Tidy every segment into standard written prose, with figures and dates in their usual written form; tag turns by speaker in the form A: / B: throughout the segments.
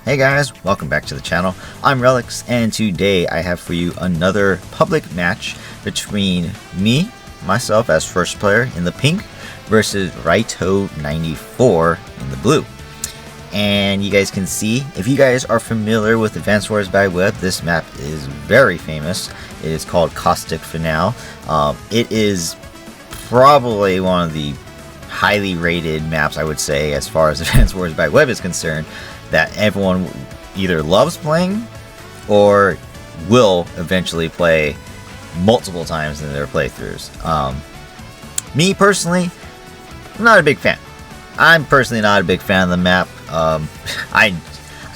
A: Hey guys, welcome back to the channel. I'm Relyks, and today I have for you another public match between myself as first player in the pink versus Raito94 in the blue. And you guys can see, if you guys are familiar with Advanced Wars by Web, this map is very famous. It is called Caustic Finale. It is probably one of the highly rated maps, I would say, as far as Advanced Wars by Web is concerned, that everyone either loves playing or will eventually play multiple times in their playthroughs. Me personally, I'm not a big fan. I'm personally not a big fan of the map. I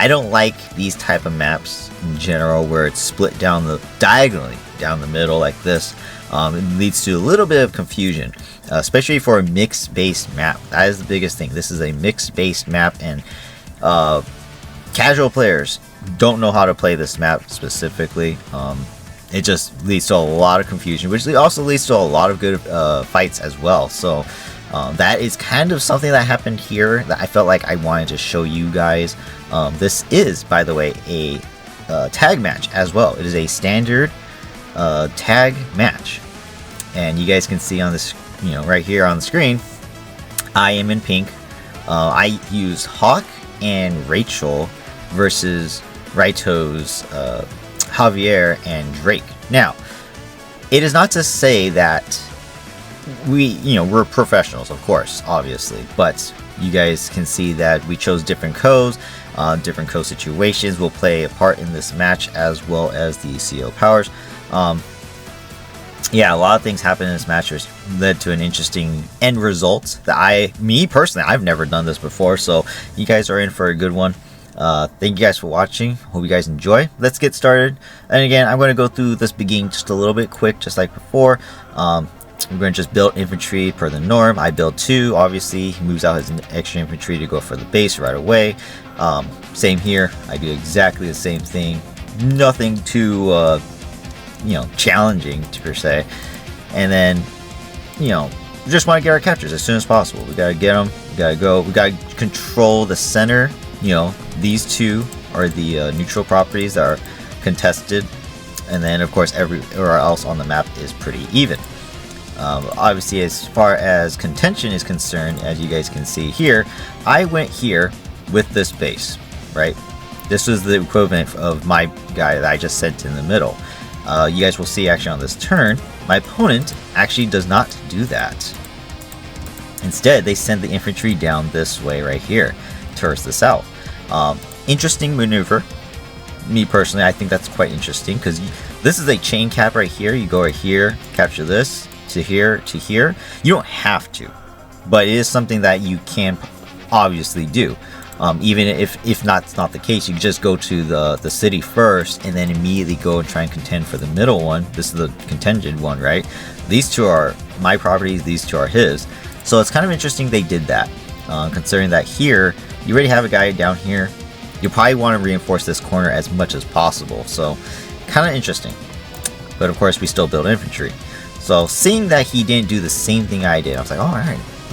A: don't like these type of maps in general where it's split down diagonally down the middle like this. It leads to a little bit of confusion, especially for a mixed-based map. That is the biggest thing. This is a mixed-based map, and casual players don't know how to play this map specifically. It just leads to a lot of confusion, which also leads to a lot of good fights as well. So that is kind of something that happened here that I felt like I wanted to show you guys. This is, by the way, a tag match as well. It is a standard tag match, and you guys can see on this, right here on the screen, I am in pink. I use Hawk and Rachel versus Raito's Javier and Drake. Now, it is not to say that we're professionals, of course, obviously, but you guys can see that we chose different codes. Different code situations will play a part in this match, as well as the CO powers. Yeah, a lot of things happened in this match, which led to an interesting end result that me personally, I've never done this before, so you guys are in for a good one. Thank you guys for watching. Hope you guys enjoy. Let's get started. And again, I'm going to go through this beginning just a little bit quick, just like before. We're going to just build infantry per the norm. I build 2. Obviously, he moves out his extra infantry to go for the base right away. Same here. I do exactly the same thing. Nothing too challenging per se. And then we just want to get our captures as soon as possible. We gotta get them. We gotta go. We gotta control the center. These two are the neutral properties that are contested, and then of course everywhere else on the map is pretty even. Obviously, as far as contention is concerned, as you guys can see here, I went here with this base, right? This was the equivalent of my guy that I just sent in the middle. You guys will see actually on this turn, my opponent actually does not do that. Instead, they send the infantry down this way right here, towards the south. Interesting maneuver. Me personally, I think that's quite interesting, because this is a chain cap right here. You go right here, capture this, to here, to here. You don't have to, but it is something that you can obviously do. Even if it's not the case, you can just go to the city first and then immediately go and try and contend for the middle one. This is the contingent one, right? These two are my properties, these two are his. So it's kind of interesting they did that, considering that here you already have a guy down here. You probably want to reinforce this corner as much as possible, so kind of interesting. But of course, we still build infantry. So seeing that he didn't do the same thing I did, I was like, all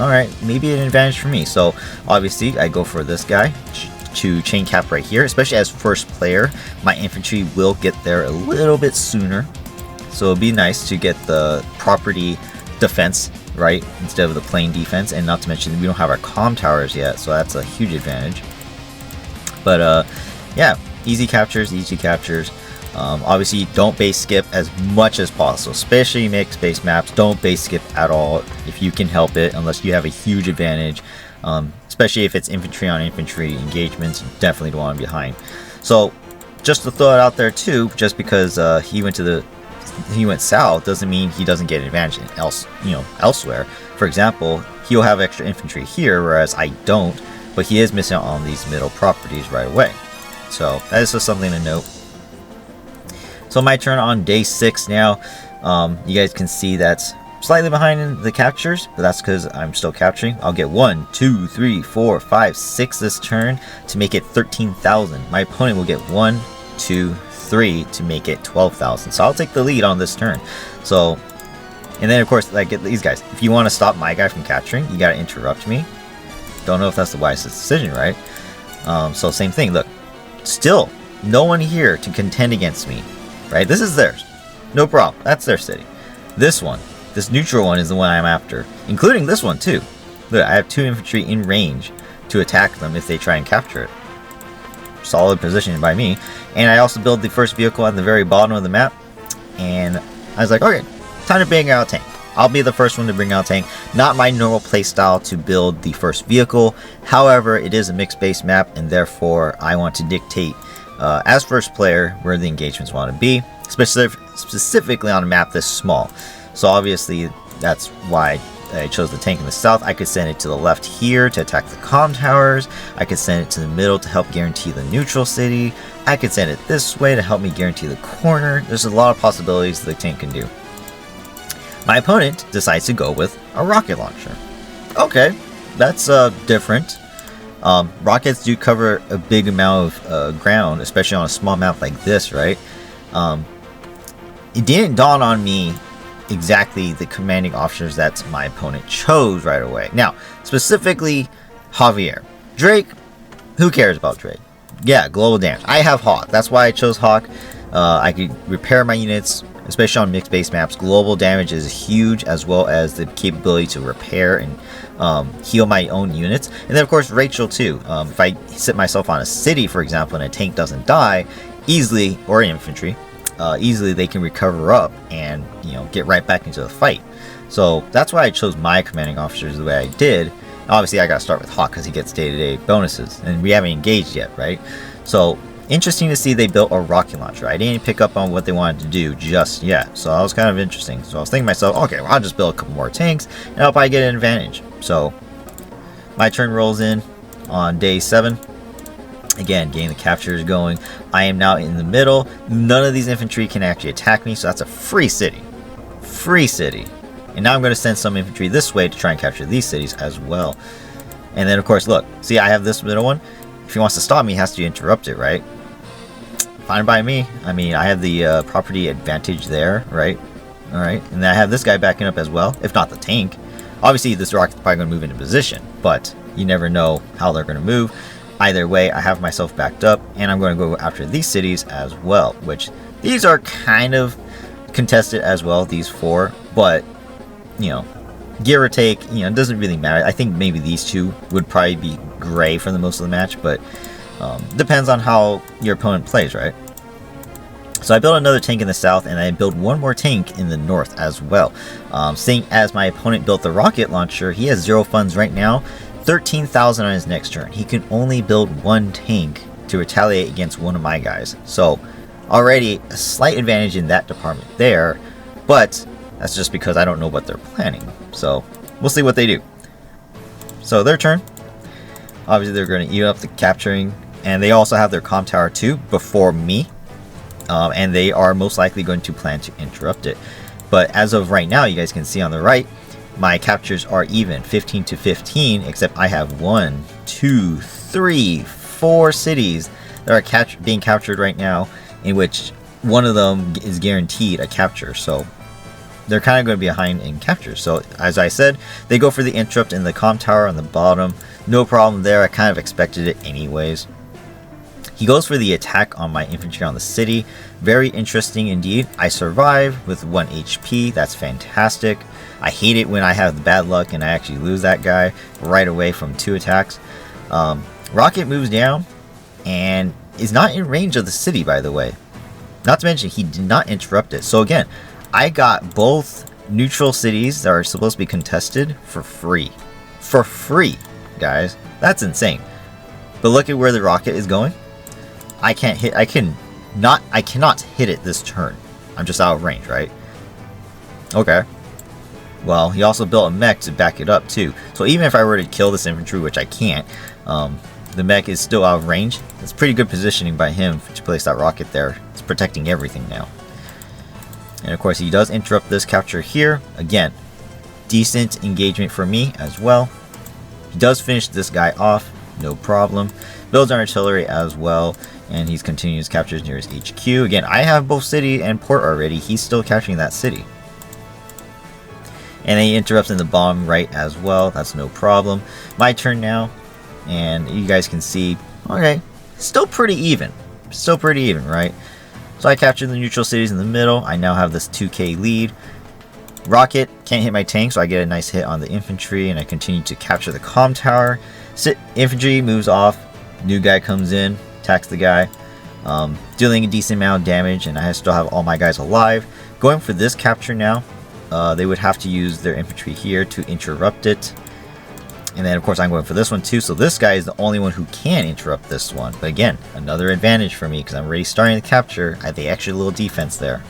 A: right, maybe an advantage for me. So obviously I go for this guy to chain cap right here. Especially as first player, my infantry will get there a little bit sooner, so it'll be nice to get the property defense right instead of the plain defense. And not to mention, we don't have our comm towers yet, so that's a huge advantage. But yeah, easy captures. Obviously, don't base skip as much as possible, especially mixed base maps. Don't base skip at all if you can help it, unless you have a huge advantage. Especially if it's infantry on infantry engagements, you definitely don't want to be behind. So just to throw it out there too, just because he went south doesn't mean he doesn't get an advantage elsewhere. For example, he'll have extra infantry here, whereas I don't, but he is missing out on these middle properties right away. So that is just something to note. So my turn on day 6 now. You guys can see that's slightly behind in the captures, but that's because I'm still capturing. I'll get 1, 2, 3, 4, 5, 6 this turn to make it 13,000. My opponent will get 1, 2, 3 to make it 12,000. So I'll take the lead on this turn. So, and then of course, like these guys, if you want to stop my guy from capturing, you got to interrupt me. Don't know if that's the wisest decision, right? So same thing. Look, Still, no one here to contend against me, right? This is theirs. No problem. That's their city. This one, this neutral one, is the one I'm after, including this one too. Look, I have 2 infantry in range to attack them if they try and capture it. Solid positioning by me. And I also build the first vehicle at the very bottom of the map. And I was like, okay, time to bring out a tank. I'll be the first one to bring out a tank. Not my normal playstyle to build the first vehicle. However, it is a mixed base map, and therefore I want to dictate as first player where the engagements want to be, specifically on a map this small. So obviously that's why I chose the tank in the south. I could send it to the left here to attack the comm towers. I could send it to the middle to help guarantee the neutral city. I could send it this way to help me guarantee the corner. There's a lot of possibilities the tank can do. My opponent decides to go with a rocket launcher. Okay, that's different. Rockets do cover a big amount of ground, especially on a small map like this, right? It didn't dawn on me exactly the commanding officers that my opponent chose right away. Now, specifically Javier. Drake, who cares about Drake? Yeah, global damage. I have Hawk. That's why I chose Hawk. I could repair my units, especially on mixed base maps. Global damage is huge, as well as the capability to repair and heal my own units. And then of course Rachel too. If I sit myself on a city, for example, and a tank doesn't die easily, or infantry, easily they can recover up and, you know, get right back into the fight. So that's why I chose my commanding officers the way I did. Obviously I gotta start with Hawk because he gets day-to-day bonuses, and we haven't engaged yet, right? So interesting to see they built a rocket launcher. I didn't pick up on what they wanted to do just yet, so that was kind of interesting. So I was thinking to myself, okay, well, I'll just build a couple more tanks and I'll probably get an advantage. So my turn rolls in on day 7. Again, getting the captures going. I am now in the middle. None of these infantry can actually attack me, so that's a free city. Free city. And now I'm going to send some infantry this way to try and capture these cities as well. And then, of course, look. See, I have this middle one. If he wants to stop me, he has to interrupt it, right? Fine by me. I mean, I have the property advantage there, right? Alright. And then I have this guy backing up as well, if not the tank. Obviously, this rocket's probably going to move into position, but you never know how they're going to move. Either way, I have myself backed up, and I'm going to go after these cities as well, which these are kind of contested as well, these 4, but, you know, give or take, you know, it doesn't really matter. I think maybe these 2 would probably be gray for the most of the match, but depends on how your opponent plays, right? So I built another tank in the south, and I built one more tank in the north as well. Seeing as my opponent built the rocket launcher, he has 0 funds right now. 13,000 on his next turn. He can only build 1 tank to retaliate against one of my guys. So already a slight advantage in that department there, but that's just because I don't know what they're planning. So we'll see what they do. So their turn. Obviously they're going to eat up the capturing, and they also have their comm tower too before me. And they are most likely going to plan to interrupt it. But as of right now, you guys can see on the right, my captures are even, 15 to 15, except I have 1, 2, 3, 4 cities that are being captured right now, in which one of them is guaranteed a capture. So they're kind of going to be behind in captures. So as I said, they go for the interrupt in the comm tower on the bottom. No problem there. I kind of expected it anyways. He goes for the attack on my infantry on the city. Very interesting indeed. I survive with 1 HP. That's fantastic. I hate it when I have the bad luck and I actually lose that guy right away from 2 attacks. Rocket moves down and is not in range of the city, by the way. Not to mention, he did not interrupt it. So again, I got both neutral cities that are supposed to be contested for free. For free, guys. That's insane. But look at where the rocket is going. I cannot hit it this turn. I'm just out of range, right? Okay. Well, he also built a mech to back it up too. So even if I were to kill this infantry, which I can't, the mech is still out of range. It's pretty good positioning by him to place that rocket there. It's protecting everything now. And of course, he does interrupt this capture here. Again, decent engagement for me as well. He does finish this guy off, no problem. Builds artillery as well, and he's continuing his captures near his HQ. Again, I have both city and port already. He's still capturing that city. And then he interrupts in the bottom right as well. That's no problem. My turn now, and you guys can see, okay, still pretty even. Still pretty even, right? So I captured the neutral cities in the middle. I now have this 2k lead. Rocket can't hit my tank, so I get a nice hit on the infantry, and I continue to capture the comm tower. Infantry moves off. New guy comes in, attacks the guy, dealing a decent amount of damage, and I still have all my guys alive. Going for this capture now, they would have to use their infantry here to interrupt it. And then, of course, I'm going for this one too. So this guy is the only one who can interrupt this one. But again, another advantage for me because I'm already starting to capture. I have the extra little defense there.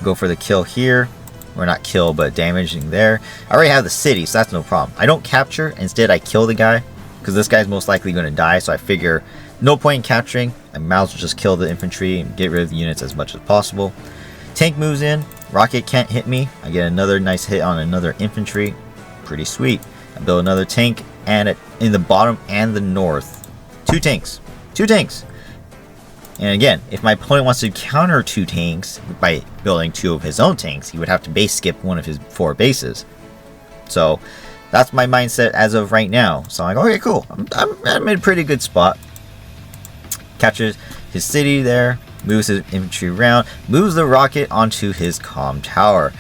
A: Go for the kill here. Or not kill, but damaging there. I already have the city, so that's no problem. I don't capture. Instead, I kill the guy because this guy's most likely going to die. So I figure no point in capturing. I might as well just kill the infantry and get rid of the units as much as possible. Tank moves in. Rocket can't hit me. I get another nice hit on another infantry. Pretty sweet. I build another tank, and in the bottom and the north, two tanks. And again, if my opponent wants to counter 2 tanks by building 2 of his own tanks, he would have to base skip one of his 4 bases. So that's my mindset as of right now. So I'm like, okay, cool. I'm in a pretty good spot. Captures his city there, moves his infantry around, moves the rocket onto his comm tower,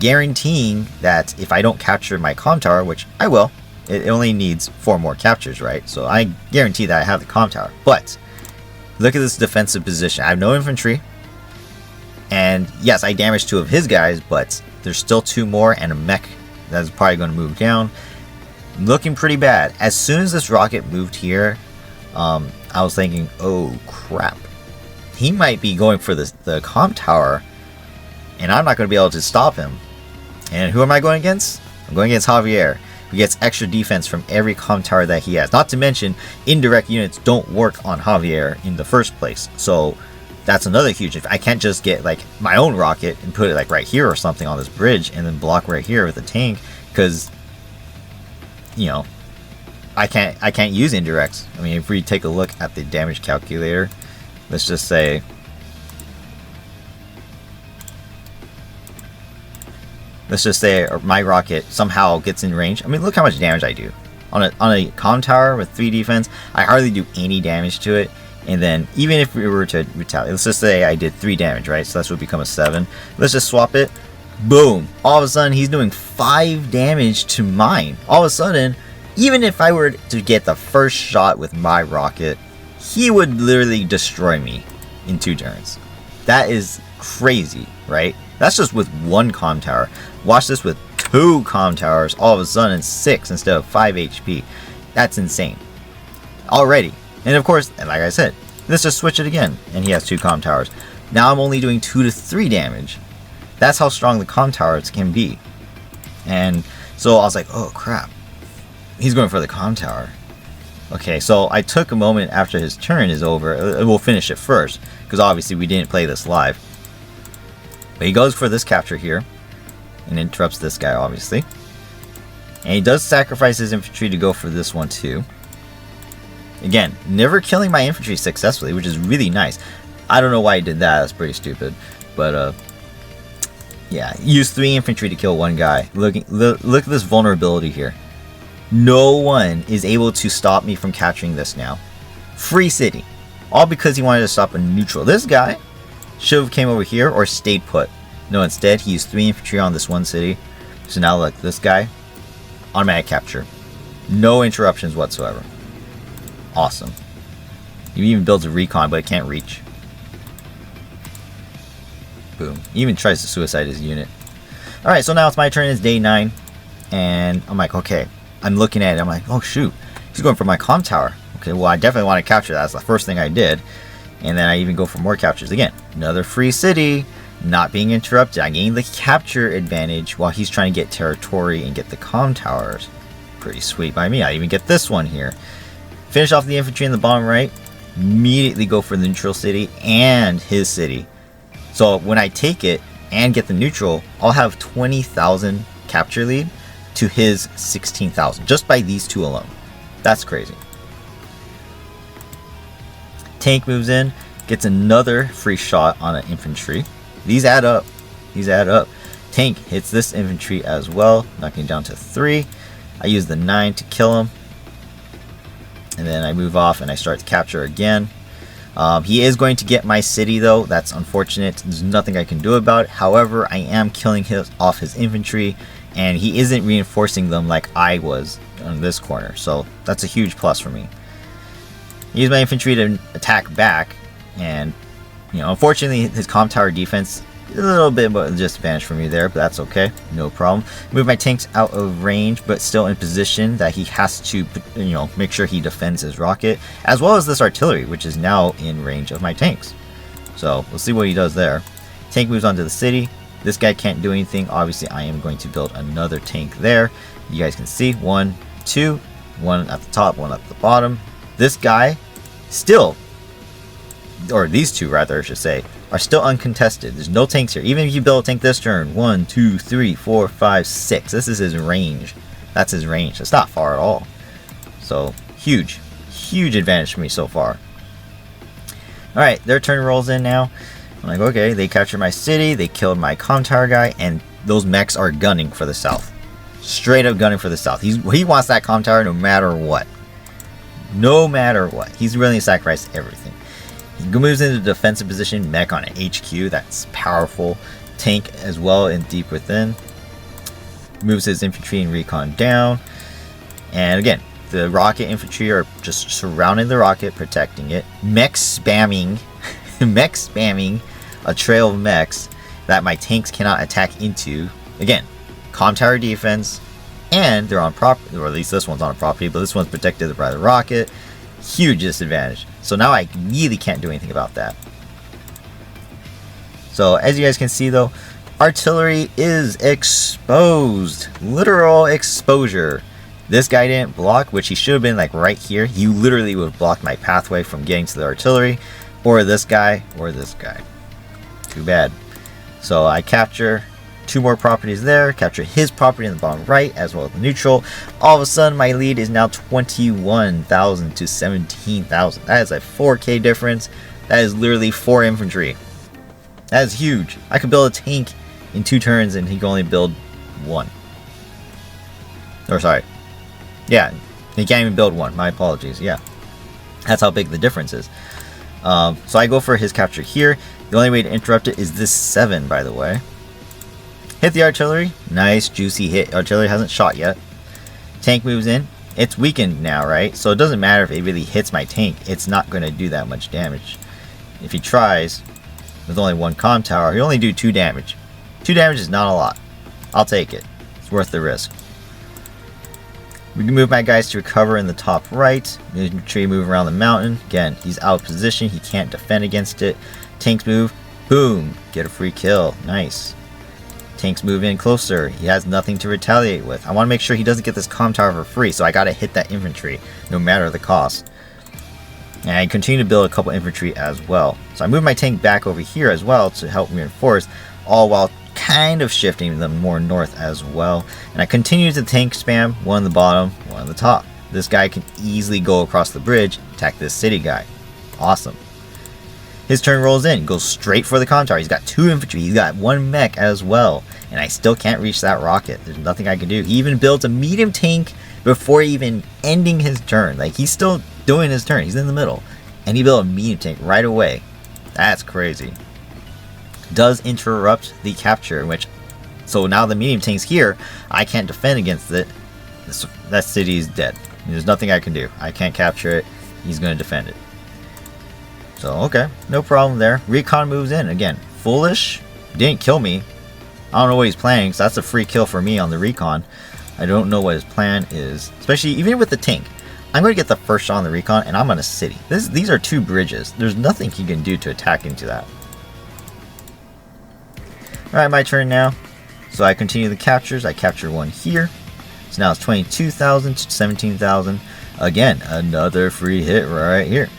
A: guaranteeing that if I don't capture my comm tower, which I will, it only needs 4 more captures, right? So I guarantee that I have the comm tower. But look at this defensive position. I have no infantry. And yes, I damaged 2 of his guys, but there's still 2 more and a mech that's probably going to move down. Looking pretty bad. As soon as this rocket moved here, I was thinking, oh crap. He might be going for the comm tower, and I'm not going to be able to stop him. And who am I going against? I'm going against Javier, who gets extra defense from every comm tower that he has. Not to mention, indirect units don't work on Javier in the first place. So that's another huge. I can't just get like my own rocket and put it like right here or something on this bridge and then block right here with a tank, because you know I can't use indirects. I mean, if we take a look at the damage calculator, let's just say my rocket somehow gets in range. I mean, look how much damage I do on a comm tower with 3 defense. I hardly do any damage to it. And then even if we were to retaliate, let's just say I did 3 damage, right? So this would become a 7. Let's just swap it. Boom! All of a sudden, he's doing 5 damage to mine. All of a sudden, even if I were to get the first shot with my rocket, he would literally destroy me in 2 turns. That is crazy, right? That's just with 1 comm tower. Watch this with 2 comm towers, all of a sudden 6 instead of 5 HP. That's insane. Already. And of course, like I said, let's just switch it again. And he has 2 comm towers. Now I'm only doing 2 to 3 damage. That's how strong the comm towers can be. And so I was like, oh crap. He's going for the comm tower. Okay, so I took a moment after his turn is over. We'll finish it first, because obviously we didn't play this live. But he goes for this capture here and interrupts this guy, obviously. And he does sacrifice his infantry to go for this one too. Again, never killing my infantry successfully, which is really nice. I don't know why he did that. That's pretty stupid. But yeah, use 3 infantry to kill 1 guy. Look at this vulnerability here. No one is able to stop me from capturing this now. Free city. All because he wanted to stop a neutral. This guy should have came over here or stayed put. No, instead he used 3 infantry on this 1 city. So now look, this guy, automatic capture. No interruptions whatsoever. Awesome. He even builds a recon, but it can't reach. Boom. He even tries to suicide his unit. Alright, so now it's my turn. It's day 9. And I'm like, okay. I'm looking at it. I'm like, oh shoot. He's going for my comm tower. Okay, well I definitely want to capture that. That's the first thing I did. And then I even go for more captures. Again, another free city. Not being interrupted. I gain the capture advantage while he's trying to get territory and get the comm towers. Pretty sweet by me. I even get this one here. Finish off the infantry in the bottom right. Immediately go for the neutral city and his city. So when I take it and get the neutral, I'll have 20,000 capture lead to his 16,000 just by these 2 alone. That's crazy. Tank moves in, gets another free shot on an infantry. These add up. These add up. Tank hits this infantry as well, knocking it down to 3. I use the 9 to kill him. And and then I move off and I start to capture again. He is going to get my city though. That's unfortunate. There's nothing I can do about it. However, I am killing off his infantry, and he isn't reinforcing them like I was on this corner. So that's a huge plus for me. Use my infantry to attack back, and unfortunately his comm tower defense a little bit of a disadvantage for me there, but that's okay, no problem. Move my tanks out of range, but still in position that he has to, make sure he defends his rocket, as well as this artillery, which is now in range of my tanks. So we'll see what he does there. Tank moves onto the city. This guy can't do anything. Obviously, I am going to build another tank there. You guys can see 1, 2, one at the top, one at the bottom. This guy still, or these two rather, I should say, are still uncontested. There's no tanks here. Even if you build a tank this turn, 1, 2, 3, 4, 5, 6. This is his range. That's his range. It's not far at all. So huge advantage for me so far. Alright, their turn rolls in now. I'm like, okay, they captured my city, they killed my comm tower guy, and those mechs are gunning for the south. Straight up gunning for the south. He wants that comm tower no matter what. No matter what. He's willing to sacrifice everything. He moves into defensive position, mech on an HQ, that's powerful. Tank as well in deep within. Moves his infantry and recon down. And again, the rocket infantry are just surrounding the rocket, protecting it. Mech spamming, mech spamming a trail of mechs that my tanks cannot attack into. Again, comm tower defense, and they're on property, or at least this one's on a property, but this one's protected by the rocket. Huge disadvantage. So now I really can't do anything about that. So as you guys can see though, artillery is exposed. Literal exposure. This guy didn't block, which he should have been like right here. He literally would have blocked my pathway from getting to the artillery. Or this guy, or this guy. Too bad. So I capture 2 more properties there, capture his property in the bottom right as well as the neutral. All of a sudden my lead is now 21,000 to 17,000. That is a 4k difference. That is literally 4 infantry. That is huge. I could build a tank in 2 turns and he can only build 1. Or sorry. Yeah, he can't even build 1. My apologies. Yeah. That's how big the difference is. So I go for his capture here. The only way to interrupt it is this 7, by the way. Hit the artillery. Nice, juicy hit. Artillery hasn't shot yet. Tank moves in. It's weakened now, right? So it doesn't matter if it really hits my tank. It's not going to do that much damage. If he tries, with only 1 comm tower, he'll only do 2 damage. 2 damage is not a lot. I'll take it. It's worth the risk. We can move my guys to recover in the top right. Infantry move around the mountain. Again, he's out of position. He can't defend against it. Tanks move. Boom. Get a free kill. Nice. Tanks move in closer. He has nothing to retaliate with. I want to make sure he doesn't get this comm tower for free, so I gotta hit that infantry, no matter the cost. And I continue to build a couple infantry as well. So I move my tank back over here as well to help reinforce, all while kind of shifting them more north as well. And I continue to tank spam, 1 on the bottom, 1 on the top. This guy can easily go across the bridge, attack this city guy. Awesome. His turn rolls in, goes straight for the comm tower. He's got 2 infantry, he's got 1 mech as well. And I still can't reach that rocket. There's nothing I can do. He even builds a medium tank before even ending his turn. Like, he's still doing his turn. He's in the middle. And he built a medium tank right away. That's crazy. Does interrupt the capture, which... So now the medium tank's here. I can't defend against it. That city is dead. There's nothing I can do. I can't capture it. He's going to defend it. So, okay, no problem there. Recon moves in. Again, foolish. Didn't kill me. I don't know what he's planning, so that's a free kill for me on the recon. I don't know what his plan is. Especially, even with the tank. I'm going to get the first shot on the recon, and I'm on a city. These are 2 bridges. There's nothing he can do to attack into that. Alright, my turn now. So I continue the captures. I capture 1 here. So now it's 22,000 to 17,000. Again, another free hit right here.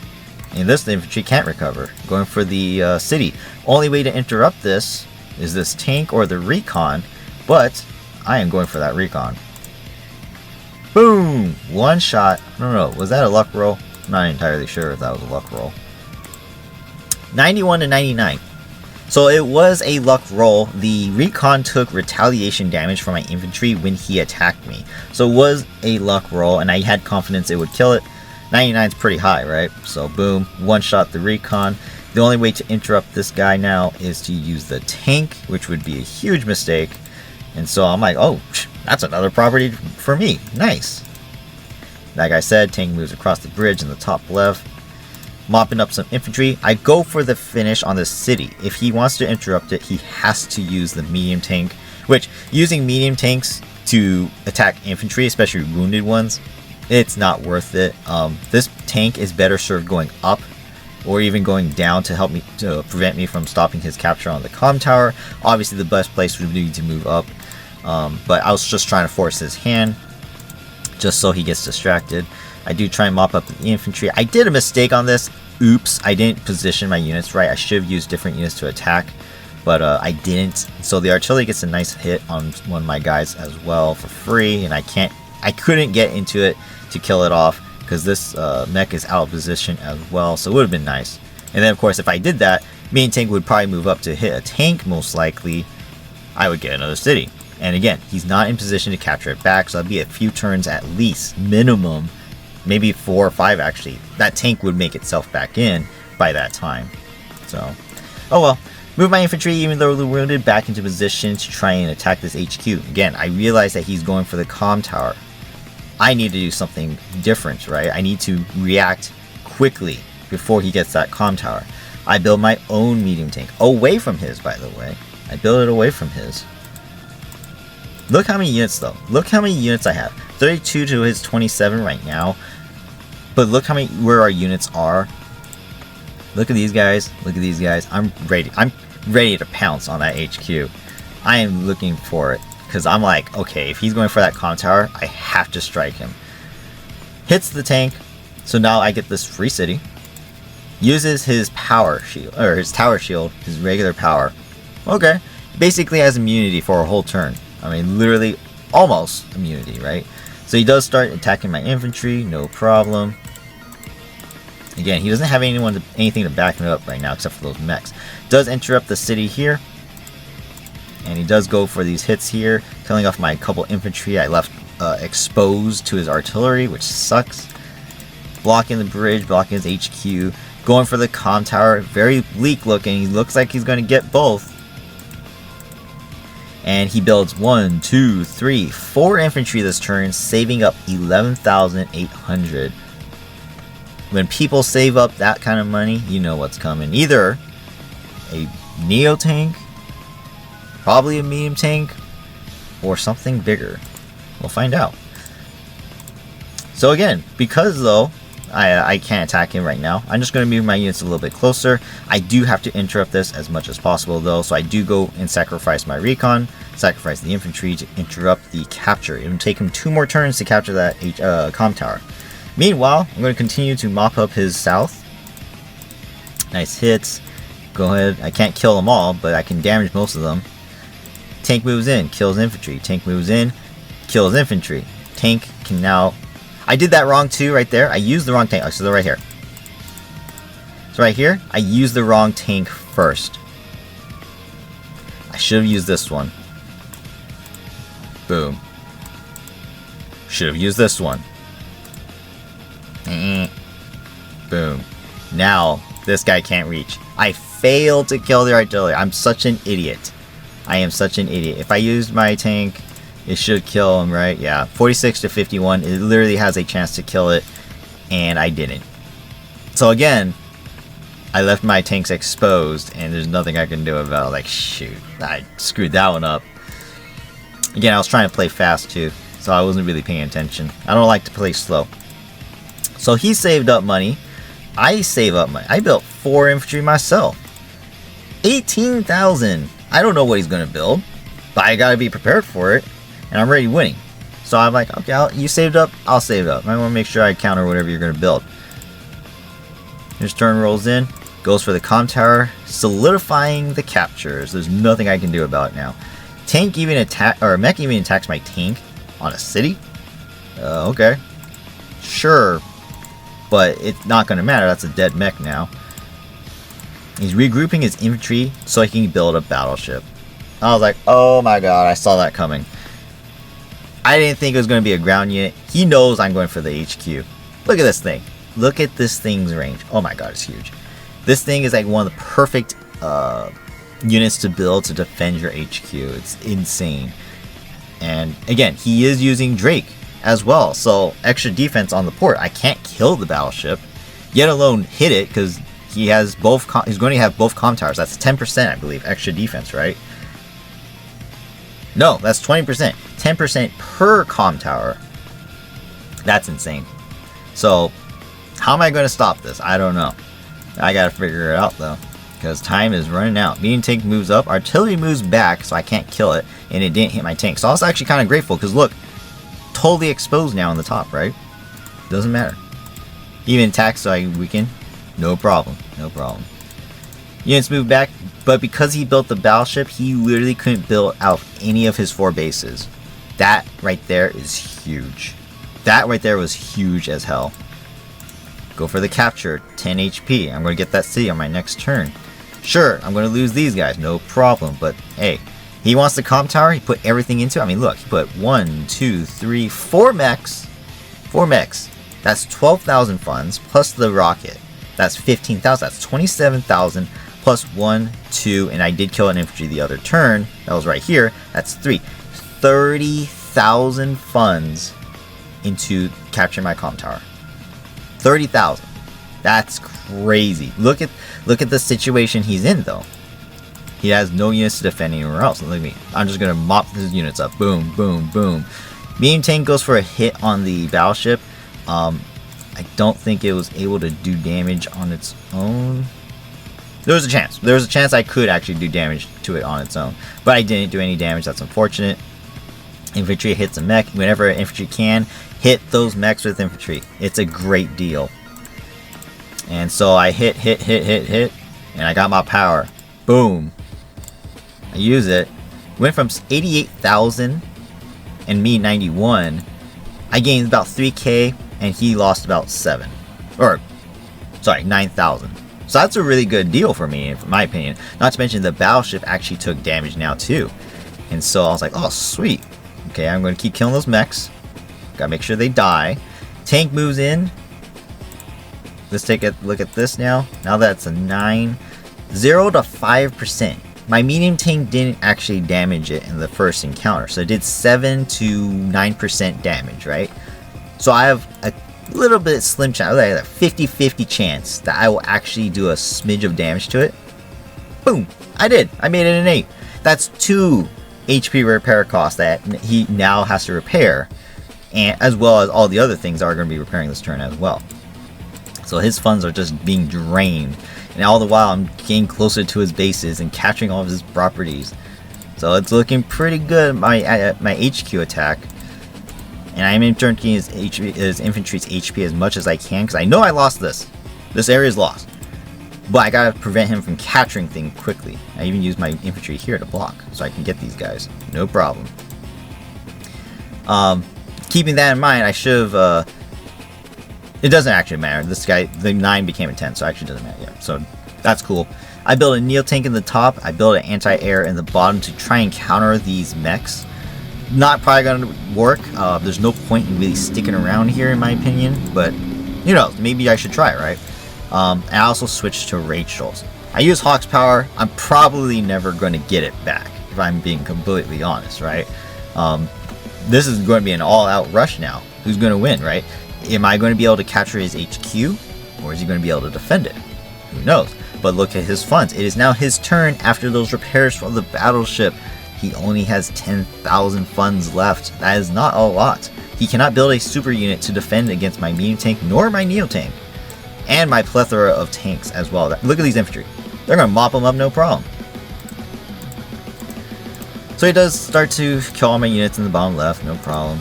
A: And this, the infantry can't recover. Going for the city. Only way to interrupt this is this tank or the recon, but I am going for that recon. Boom! 1 shot. I don't know, was that a luck roll? I'm not entirely sure if that was a luck roll. 91 to 99. So it was a luck roll. The recon took retaliation damage from my infantry when he attacked me. So it was a luck roll, and I had confidence it would kill it. 99 is pretty high, right? So boom, one shot the recon. The only way to interrupt this guy now is to use the tank, which would be a huge mistake. And so I'm like, oh, that's another property for me. Nice. Like I said, tank moves across the bridge in the top left, mopping up some infantry. I go for the finish on the city. If he wants to interrupt it, he has to use the medium tank, which using medium tanks to attack infantry, especially wounded ones, it's not worth it. This tank is better served going up or even going down to help me, to prevent me from stopping his capture on the comm tower. Obviously the best place would be to move up, but I was just trying to force his hand just so he gets distracted. I do try and mop up the infantry. I did a mistake on this. Oops, I didn't position my units right. I should have used different units to attack, but I didn't. So the artillery gets a nice hit on one of my guys as well for free, and I couldn't get into it to kill it off because this mech is out of position as well, so it would have been nice. And then of course if I did that, main tank would probably move up to hit a tank most likely. I would get another city. And again, he's not in position to capture it back, so that'd be a few turns at least, minimum, maybe 4 or 5 actually. That tank would make itself back in by that time. So, oh well. Move my infantry, even though they're wounded, back into position to try and attack this HQ. Again, I realize that he's going for the comm tower. I need to do something different, right? I need to react quickly before he gets that comm tower. I build my own medium tank, away from his, by the way. I build it away from his. Look how many units though. Look how many units I have. 32 to his 27 right now. But look how many, where our units are. Look at these guys. Look at these guys. I'm ready to pounce on that HQ. I am looking for it. Because I'm like, okay, if he's going for that comm tower, I have to strike him. Hits the tank. So now I get this free city. Uses his power shield, or his tower shield, his regular power. Okay. Basically has immunity for a whole turn. I mean, literally almost immunity, right? So he does start attacking my infantry, no problem. Again, he doesn't have anything to back him up right now except for those mechs. Does interrupt the city here. And he does go for these hits here, killing off my couple infantry I left exposed to his artillery, which sucks. Blocking the bridge, blocking his HQ. Going for the comm tower, very bleak looking. He looks like he's going to get both. And he builds 1, 2, 3, 4 infantry this turn, saving up 11,800. When people save up that kind of money, you know what's coming. Either a Neo tank, probably a medium tank, or something bigger. We'll find out. So again, because though I can't attack him right now, I'm just going to move my units a little bit closer. I do have to interrupt this as much as possible though, so I do go and sacrifice my recon, sacrifice the infantry to interrupt the capture. It will take him 2 more turns to capture that comm tower. Meanwhile, I'm going to continue to mop up his south. Nice hits. Go ahead. I can't kill them all, but I can damage most of them. Tank moves in, kills infantry. Tank moves in, kills infantry. Tank can now... I did that wrong too, right there. I used the wrong tank. Oh, so they're right here. So right here, I used the wrong tank first. I should have used this one. Boom. Should have used this one. Boom. Now, this guy can't reach. I failed to kill the artillery. I'm such an idiot. I am such an idiot. If I used my tank, it should kill him, right? Yeah, 46 to 51. It literally has a chance to kill it, and I didn't. So again, I left my tanks exposed, and there's nothing I can do about it. Like, shoot, I screwed that one up. Again, I was trying to play fast too, so I wasn't really paying attention. I don't like to play slow. So he saved up money. I save up money. I built 4 infantry myself. 18,000. I don't know what he's going to build, but I got to be prepared for it. And I'm already winning. So I'm like, okay, you saved up, I'll save up. I want to make sure I counter whatever you're going to build. His turn rolls in, goes for the comm tower, solidifying the captures. There's nothing I can do about it now. Tank even mech even attacks my tank on a city? Okay. Sure. But it's not going to matter, that's a dead mech now. He's regrouping his infantry so he can build a battleship. I was like, oh my god, I saw that coming. I didn't think it was going to be a ground unit. He knows I'm going for the HQ. Look at this thing. Look at this thing's range. Oh my god, it's huge. This thing is like one of the perfect units to build to defend your HQ. It's insane. And again, he is using Drake as well, so extra defense on the port. I can't kill the battleship, yet alone hit it, because he has both. He's going to have both comm towers. That's 10%, I believe, extra defense, right? No, that's 20%. 10% per comm tower. That's insane. So, how am I going to stop this? I don't know. I gotta figure it out though, because time is running out. Medium tank moves up, artillery moves back, so I can't kill it, and it didn't hit my tank. So I was actually kind of grateful, because look, totally exposed now on the top, right? Doesn't matter. Even attack, so I weaken. No problem. No problem. Units move back, but because he built the battleship, he literally couldn't build out any of his 4 bases. That right there is huge. That right there was huge as hell. Go for the capture, 10 HP. I'm going to get that city on my next turn. Sure, I'm going to lose these guys, no problem, but hey, he wants the comm tower, he put everything into it. I mean, look, he put 1, 2, 3, 4 mechs. 4 mechs. That's 12,000 funds, plus the rocket. That's 15,000, that's 27,000, plus 1, 2, and I did kill an infantry the other turn. That was right here. That's 3. 30,000 funds into capturing my comm tower. 30,000. That's crazy. Look at the situation he's in though. He has no units to defend anywhere else. Look at me. I'm just gonna mop his units up. Boom, boom, boom. Medium tank goes for a hit on the battleship. I don't think it was able to do damage on its own. There was a chance. There was a chance I could actually do damage to it on its own, but I didn't do any damage. That's unfortunate. Infantry hits a mech. Whenever infantry can, hit those mechs with infantry. It's a great deal. And so I hit, and I got my power. Boom. I use it. Went from 88,000 and me 91. I gained about 3k, and he lost about 7. Or, sorry, 9,000. So that's a really good deal for me, in my opinion. Not to mention the battleship actually took damage now too. And so I was like, oh, sweet. Okay, I'm going to keep killing those mechs. Gotta make sure they die. Tank moves in. Let's take a look at this now. Now that's a 9. 0 to 5%. My medium tank didn't actually damage it in the first encounter. So it did 7 to 9% damage, right? So I have a little bit slim chance, like a 50-50 chance that I will actually do a smidge of damage to it. Boom! I did. I made it an 8. That's 2 HP repair costs that he now has to repair, and as well as all the other things that are going to be repairing this turn as well. So his funds are just being drained, and all the while I'm getting closer to his bases and capturing all of his properties. So it's looking pretty good, my HQ attack. And I'm interrupting his infantry's HP as much as I can, because I know I lost this. This area is lost. But I gotta prevent him from capturing things quickly. I even use my infantry here to block, so I can get these guys. No problem. Keeping that in mind, I should have... it doesn't actually matter. This guy, the 9 became a 10, so it actually doesn't matter. Yeah, so that's cool. I built a Neo tank in the top. I built an anti-air in the bottom to try and counter these mechs. Not probably gonna work. There's no point in really sticking around here, in my opinion. But, you know, maybe I should try it, right? And I also switched to Rachel's. I use Hawk's power. I'm probably never going to get it back, if I'm being completely honest, right? This is going to be an all-out rush now. Who's going to win, right? Am I going to be able to capture his HQ, or is he going to be able to defend it? Who knows? But look at his funds. It is now his turn after those repairs from the battleship. He only has 10,000 funds left. That is not a lot. He cannot build a super unit to defend against my medium tank nor my neo tank. And my plethora of tanks as well. Look at these infantry. They're going to mop them up no problem. So he does start to kill all my units in the bottom left, no problem.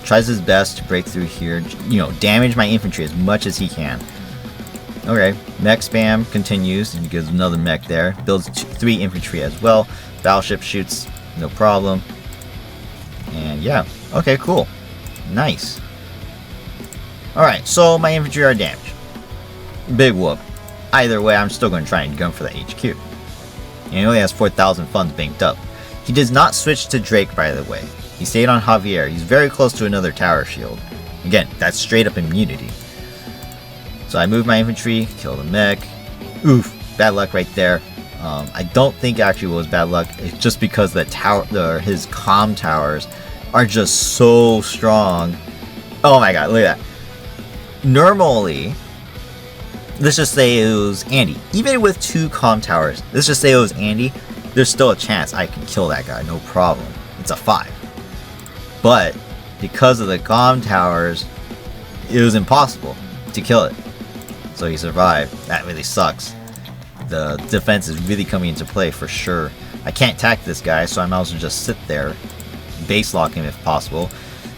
A: Tries his best to break through here, you know, damage my infantry as much as he can. Okay, mech spam continues, and he gives another mech there. Builds 3 infantry as well. Battleship shoots, no problem. And yeah, okay, cool. Nice. Alright, so my infantry are damaged. Big whoop. Either way, I'm still going to try and gun for the HQ. And he only has 4,000 funds banked up. He does not switch to Drake, by the way. He stayed on Javier. He's very close to another tower shield. Again, that's straight up immunity. So I move my infantry, kill the mech. Oof, bad luck right there. I don't think actually it was bad luck. It's just because the tower, his comm towers are just so strong. Oh my god, look at that. Normally, let's just say it was Andy. Even with 2 comm towers, let's just say it was Andy, there's still a chance I can kill that guy, no problem. It's a 5. But because of the comm towers, it was impossible to kill it. So he survived. That really sucks. The defense is really coming into play for sure. I can't attack this guy, so I might as well just sit there, base lock him if possible.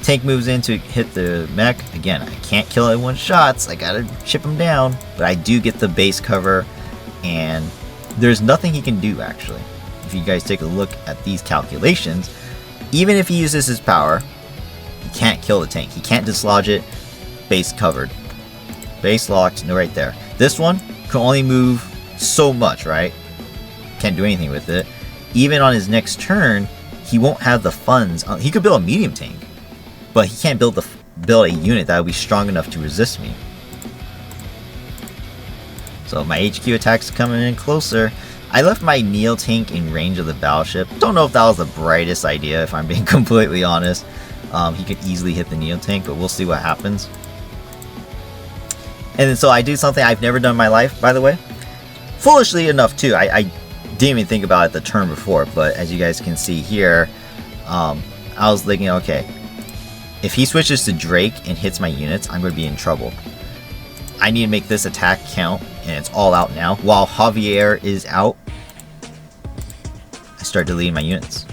A: Tank moves in to hit the mech. Again, I can't kill it in 1 shot. I gotta chip him down. But I do get the base cover, and there's nothing he can do actually. If you guys take a look at these calculations, even if he uses his power, he can't kill the tank. He can't dislodge it. Base covered. Base locked, no, right there. This one can only move so much, right? Can't do anything with it. Even on his next turn, he won't have the funds. He could build a medium tank, but he can't build a unit that would be strong enough to resist me. So my HQ attack's coming in closer. I left my Neo tank in range of the battleship. Don't know if that was the brightest idea, if I'm being completely honest. He could easily hit the Neo tank, but we'll see what happens. And then so I do something I've never done in my life, by the way. Foolishly enough too, I didn't even think about it the turn before, but as you guys can see here, I was thinking, okay, if he switches to Drake and hits my units, I'm going to be in trouble. I need to make this attack count, and it's all out now. While Javier is out, I start deleting my units.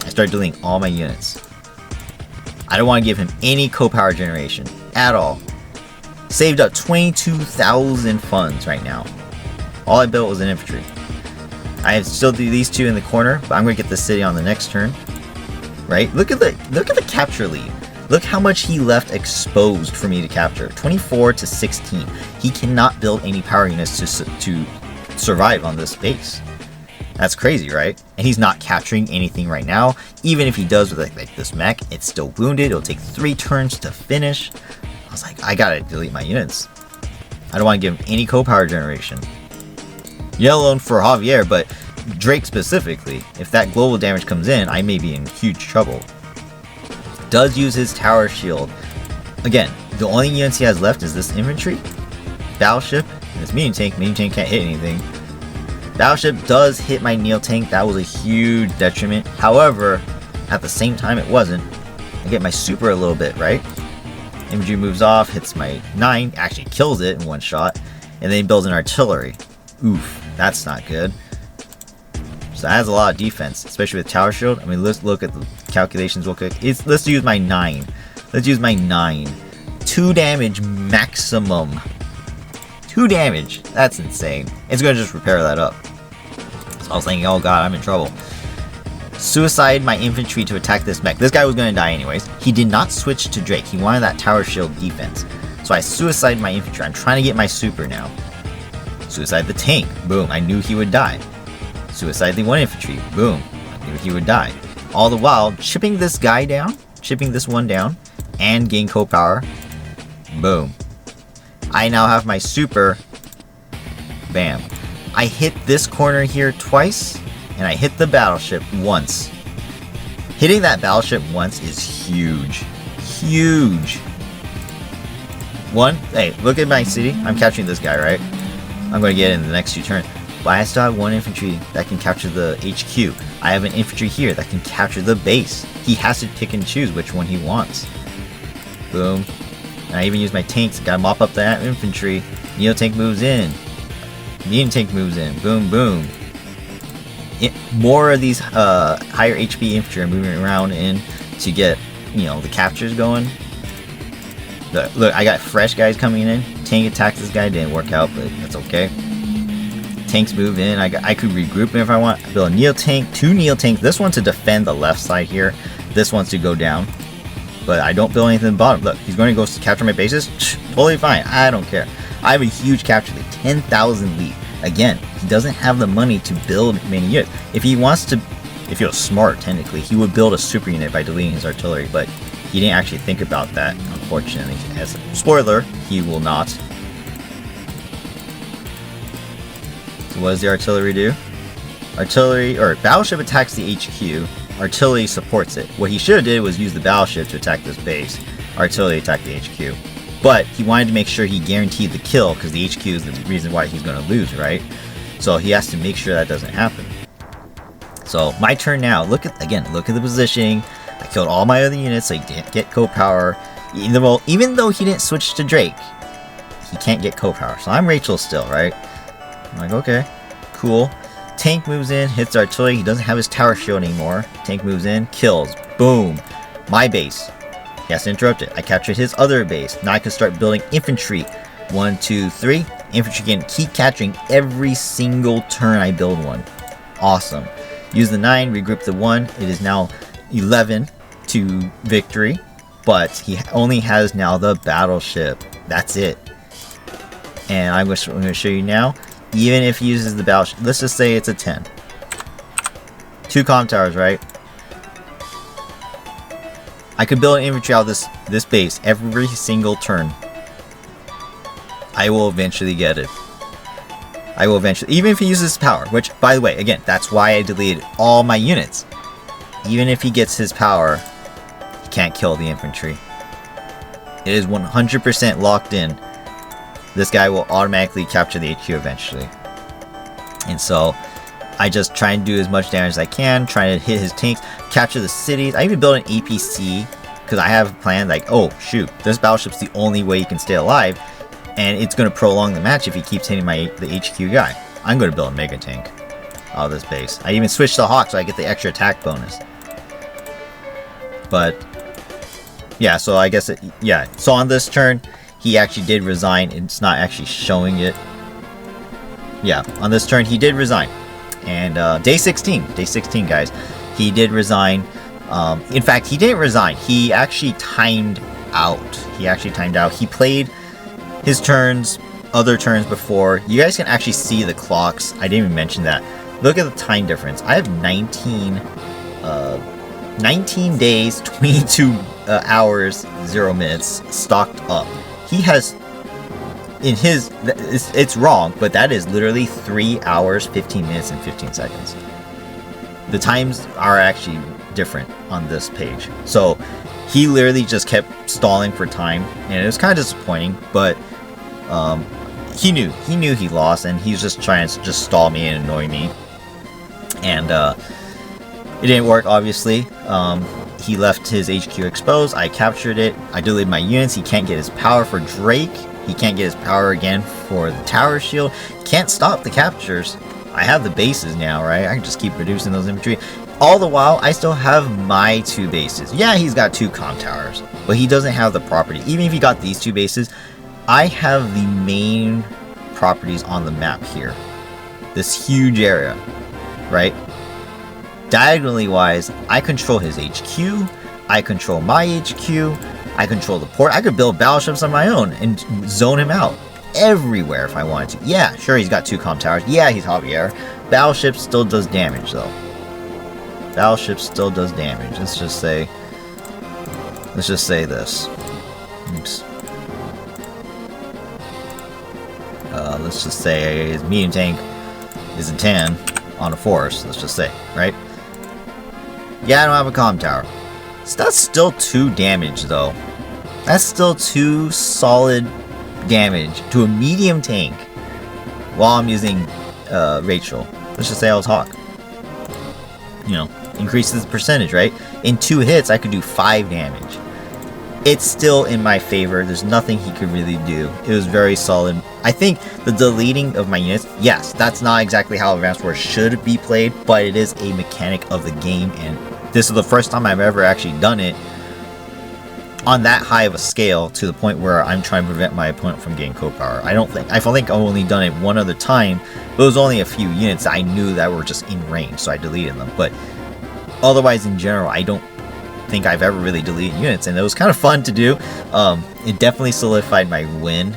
A: I start deleting all my units. I don't want to give him any co-power generation at all. Saved up 22,000 funds right now. All I built was an infantry. I still do these 2 in the corner, but I'm going to get the city on the next turn. Right? Look at the capture lead. Look how much he left exposed for me to capture. 24 to 16. He cannot build any power units to survive on this base. That's crazy, right? And he's not capturing anything right now. Even if he does with like this mech, it's still wounded. It'll take 3 turns to finish. I was like, I gotta delete my units. I don't want to give him any co-power generation. Let alone for Javier, but Drake specifically. If that global damage comes in, I may be in huge trouble. Does use his tower shield. Again, the only units he has left is this infantry, battleship, and this medium tank. Medium tank can't hit anything. Battleship does hit my Neo tank. That was a huge detriment. However, at the same time, it wasn't. I get my super a little bit, right? Infantry moves off, hits my 9, actually kills it in 1 shot, and then he builds an artillery. Oof, that's not good. So that has a lot of defense, especially with tower shield. I mean, let's look at the calculations real quick. Let's use my 9. Let's use my 9. 2 damage maximum. 2 damage. That's insane. It's going to just repair that up. So I was thinking, oh god, I'm in trouble. Suicide my infantry to attack this mech. This guy was going to die anyways. He did not switch to Drake. He wanted that tower shield defense. So I suicide my infantry. I'm trying to get my super now. Suicide the tank. Boom. I knew he would die. Suicide the 1 infantry. Boom. I knew he would die. All the while, chipping this guy down. Chipping this one down. And gain co-power. Boom. I now have my super. Bam. I hit this corner here twice. And I hit the battleship once. Hitting that battleship once is huge. Huge. 1, hey, look at my city. I'm capturing this guy, right? I'm going to get it in the next 2 turns. But I still have 1 infantry that can capture the HQ. I have an infantry here that can capture the base. He has to pick and choose which one he wants. Boom. And I even use my tanks. Gotta mop up that infantry. Neo tank moves in. Medium tank moves in. Boom, boom. More of these higher HP infantry are moving around in to get, you know, the captures going. Look, I got fresh guys coming in. Tank attacks this guy, didn't work out, but that's okay. Tanks move in. I could regroup him if I want. I build a Neo tank, 2 Neo tanks. This one to defend the left side here. This one's to go down. But I don't build anything in the bottom. Look, he's going to go capture my bases. Totally fine. I don't care. I have a huge capture lead, 10,000 lead. Again, he doesn't have the money to build many units. If he wants to, if he was smart, technically, he would build a super unit by deleting his artillery, but He didn't actually think about that, unfortunately. As a spoiler, he will not. So what does the artillery do? Artillery, or battleship attacks the HQ. Artillery supports it. What he should have did was use the battleship to attack this base. Artillery attacked the HQ. But he wanted to make sure he guaranteed the kill, because the HQ is the reason why he's going to lose, right? So he has to make sure that doesn't happen. So my turn now. Look at the positioning. I killed all my other units so he didn't get co-power. Even though he didn't switch to Drake, he can't get co-power. So I'm Rachel still, right? I'm like, okay, cool. Tank moves in, hits artillery. He doesn't have his tower shield anymore. Tank moves in, kills. Boom. My base. He has to interrupt it. I captured his other base. Now I can start building infantry. 1, 2, 3. Infantry can keep capturing every single turn I build one. Awesome. Use the 9, regroup the 1. It is now 11 to victory. But he only has now the battleship. That's it. And I'm going to show you now. Even if he uses the battleship, let's just say it's a 10. 2 comm towers, right? I could build an infantry out of this base every single turn. I will eventually get it. I will eventually, even if he uses power, which, by the way, again, that's why I deleted all my units. Even if he gets his power, he can't kill the infantry. It is 100% locked in. This guy will automatically capture the HQ eventually. And so I just try and do as much damage as I can, try to hit his tanks, capture the cities. I even build an APC because I have a plan like, oh shoot, this battleship's the only way he can stay alive, and it's going to prolong the match if he keeps hitting the HQ guy. I'm going to build a mega tank out of this base. I even switched to Hawk so I get the extra attack bonus. But yeah, so I guess so on this turn he actually did resign. It's not actually showing it. Yeah, on this turn he did resign. And day 16 guys, he did resign. In fact, he didn't resign. He actually timed out. He played his turns, other turns before. You guys can actually see the clocks. I didn't even mention that. Look at the time difference. I have 19 days, 22 hours, 0 minutes stocked up. He has, in his, it's wrong, but that is literally 3 hours, 15 minutes, and 15 seconds. The times are actually different on this page. So he literally just kept stalling for time, and it was kind of disappointing, but he knew he lost, and he's just trying to just stall me and annoy me. And it didn't work, obviously. He left his HQ exposed. I captured it. I deleted my units. He can't get his power for Drake. He can't get his power again for the tower shield. Can't stop the captures. I have the bases now, right? I can just keep reducing those infantry. All the while, I still have my 2 bases. Yeah, he's got 2 comm towers, but he doesn't have the property. Even if he got these 2 bases, I have the main properties on the map here. This huge area, right? Diagonally wise, I control his HQ, I control my HQ, I control the port. I could build battleships on my own and zone him out everywhere if I wanted to. Yeah, sure, he's got 2 comm towers. Yeah, he's Javier. Battleship still does damage though. Battleship still does damage. Let's just say this. Oops. Let's just say his medium tank is a 10 on a force. Let's just say, right? Yeah, I don't have a comm tower. So that's still 2 damage though. That's still 2 solid damage to a medium tank while I'm using Rachel. Let's just say I was Hawk. You know, increases the percentage, right? In 2 hits, I could do 5 damage. It's still in my favor. There's nothing he could really do. It was very solid. I think the deleting of my units, yes, that's not exactly how Advanced Wars should be played, but it is a mechanic of the game, and this is the first time I've ever actually done it on that high of a scale to the point where I'm trying to prevent my opponent from getting co-power. I think I've only done it one other time, but it was only a few units I knew that were just in range, so I deleted them. But otherwise, in general, I don't think I've ever really deleted units, and it was kind of fun to do. It definitely solidified my win.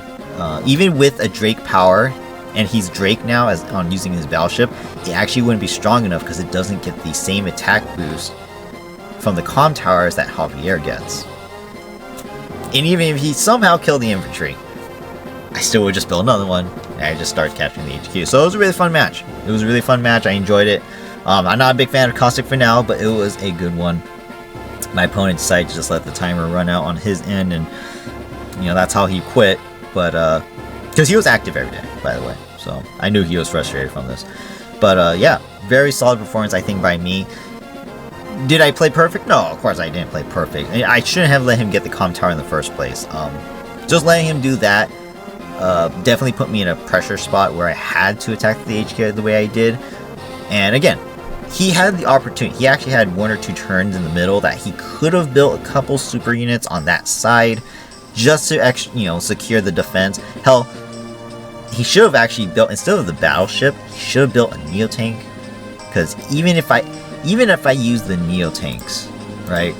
A: Even with a Drake power, and he's Drake now on using his battleship, it actually wouldn't be strong enough because it doesn't get the same attack boost from the comm towers that Javier gets. And even if he somehow killed the infantry, I still would just build another one, and I just start capturing the HQ. So it was a really fun match. It was a really fun match. I enjoyed it. I'm not a big fan of Caustic for now, but it was a good one. My opponent decided to just let the timer run out on his end, and you know, that's how he quit. But because he was active every day, by the way, so I knew he was frustrated from this. But yeah, very solid performance, I think, by me. Did I play perfect? No, of course I didn't play perfect. I shouldn't have let him get the comm tower in the first place. Just letting him do that definitely put me in a pressure spot where I had to attack the HQ the way I did. And again, he had the opportunity. He actually had 1 or 2 turns in the middle that he could have built a couple super units on that side just to actually, you know, secure the defense. Hell, he should have actually built, instead of the battleship, he should have built a Neo tank. Because even if I use the Neo tanks, right?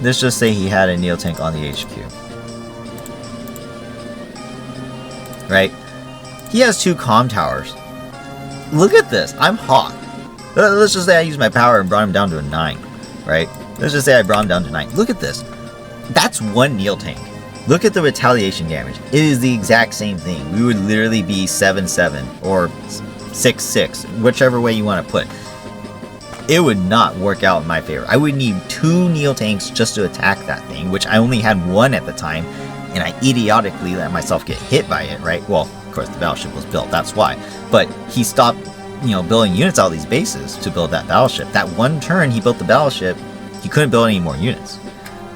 A: Let's just say he had a Neo tank on the HQ. Right? He has 2 comm towers. Look at this. I'm hot. Let's just say I used my power and brought him down to a 9. Right? Let's just say I brought him down to 9. Look at this. That's 1 Neo tank. Look at the retaliation damage. It is the exact same thing. We would literally be 7-7 or 6-6, whichever way you want to put it. It would not work out in my favor. I would need 2 Neo tanks just to attack that thing, which I only had 1 at the time, and I idiotically let myself get hit by it, right? Well, of course, the battleship was built, that's why. But he stopped, you know, building units out of these bases to build that battleship. That 1 turn he built the battleship, he couldn't build any more units.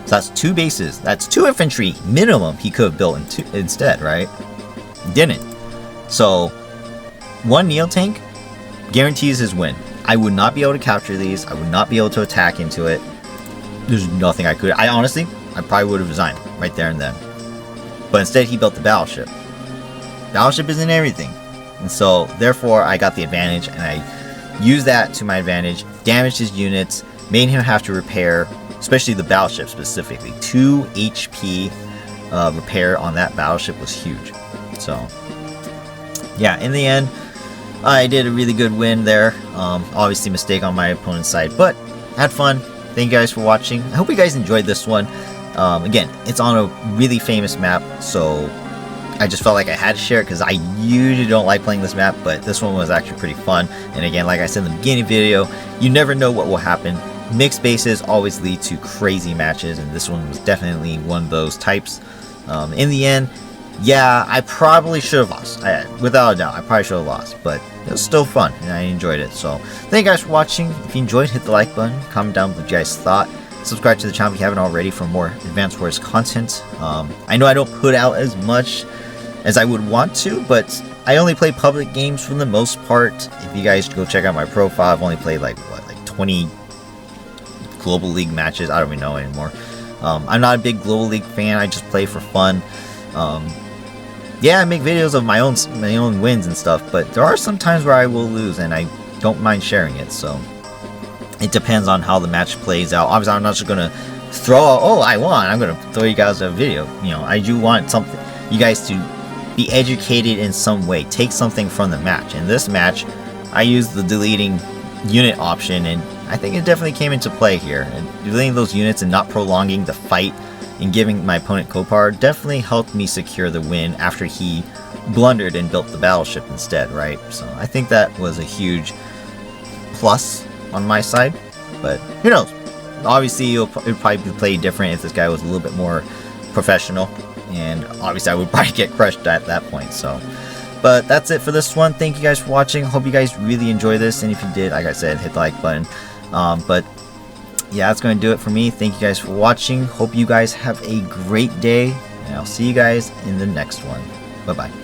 A: So that's 2 bases. That's 2 infantry minimum he could have built instead, right? Didn't. So 1 Neo tank guarantees his win. I would not be able to capture these. I would not be able to attack into it. There's nothing I could. I probably would have resigned right there and then. But instead, he built the battleship. Battleship isn't everything. And so, therefore, I got the advantage, and I used that to my advantage, damaged his units, made him have to repair, especially the battleship specifically. 2 HP repair on that battleship was huge. So, yeah, in the end, I did a really good win there. Obviously, mistake on my opponent's side, but had fun. Thank you guys for watching. I hope you guys enjoyed this one. Again, it's on a really famous map, so I just felt like I had to share it because I usually don't like playing this map, but this one was actually pretty fun. And again, like I said in the beginning video, you never know what will happen. Mixed bases always lead to crazy matches, and this one was definitely one of those types. In the end, yeah, I probably should have lost. Without a doubt, I probably should have lost, but it was still fun, and I enjoyed it. So, thank you guys for watching. If you enjoyed, hit the like button, comment down what you guys thought. Subscribe to the channel if you haven't already for more Advanced Wars content. I know I don't put out as much as I would want to, but I only play public games for the most part. If you guys go check out my profile, I've only played like 20 Global League matches. I don't even know anymore. I'm not a big Global League fan. I just play for fun. Yeah, I make videos of my own wins and stuff, but there are some times where I will lose, and I don't mind sharing it. So it depends on how the match plays out. Obviously, I'm not just gonna throw out, oh, I won, I'm gonna throw you guys a video. You know, I do want you guys to be educated in some way. Take something from the match. In this match, I used the deleting unit option, and I think it definitely came into play here. And deleting those units and not prolonging the fight and giving my opponent co-power definitely helped me secure the win after he blundered and built the battleship instead, right? So I think that was a huge plus on my side, but who knows? Obviously, it would probably be played different if this guy was a little bit more professional, and obviously I would probably get crushed at that point. So, but that's it for this one. Thank you guys for watching. Hope you guys really enjoy this, and if you did, like I said, hit the like button. But yeah, that's going to do it for me. Thank you guys for watching. Hope you guys have a great day, and I'll see you guys in the next one. Bye-bye.